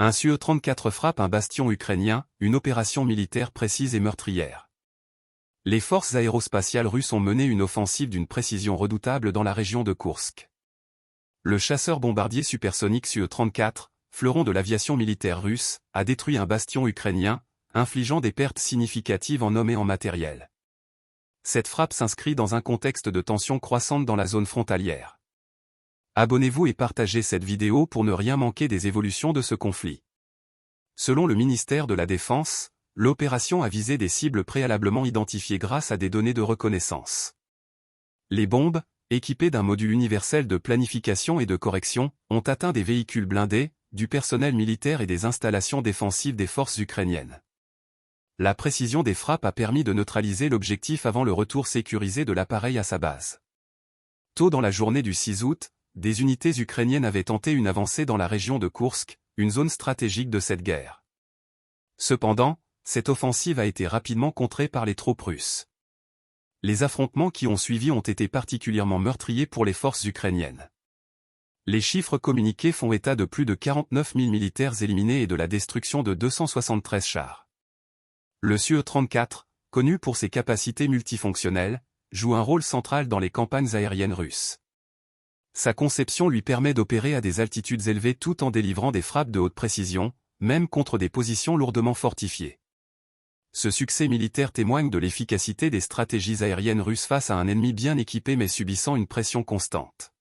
Un Su-34 frappe un bastion ukrainien, une opération militaire précise et meurtrière. Les forces aérospatiales russes ont mené une offensive d'une précision redoutable dans la région de Koursk. Le chasseur-bombardier supersonique Su-34, fleuron de l'aviation militaire russe, a détruit un bastion ukrainien, infligeant des pertes significatives en hommes et en matériel. Cette frappe s'inscrit dans un contexte de tensions croissantes dans la zone frontalière. Abonnez-vous et partagez cette vidéo pour ne rien manquer des évolutions de ce conflit. Selon le ministère de la Défense, l'opération a visé des cibles préalablement identifiées grâce à des données de reconnaissance. Les bombes, équipées d'un module universel de planification et de correction, ont atteint des véhicules blindés, du personnel militaire et des installations défensives des forces ukrainiennes. La précision des frappes a permis de neutraliser l'objectif avant le retour sécurisé de l'appareil à sa base. Tôt dans la journée du 6 août, des unités ukrainiennes avaient tenté une avancée dans la région de Koursk, une zone stratégique de cette guerre. Cependant, cette offensive a été rapidement contrée par les troupes russes. Les affrontements qui ont suivi ont été particulièrement meurtriers pour les forces ukrainiennes. Les chiffres communiqués font état de plus de 49 000 militaires éliminés et de la destruction de 273 chars. Le Su-34, connu pour ses capacités multifonctionnelles, joue un rôle central dans les campagnes aériennes russes. Sa conception lui permet d'opérer à des altitudes élevées tout en délivrant des frappes de haute précision, même contre des positions lourdement fortifiées. Ce succès militaire témoigne de l'efficacité des stratégies aériennes russes face à un ennemi bien équipé mais subissant une pression constante.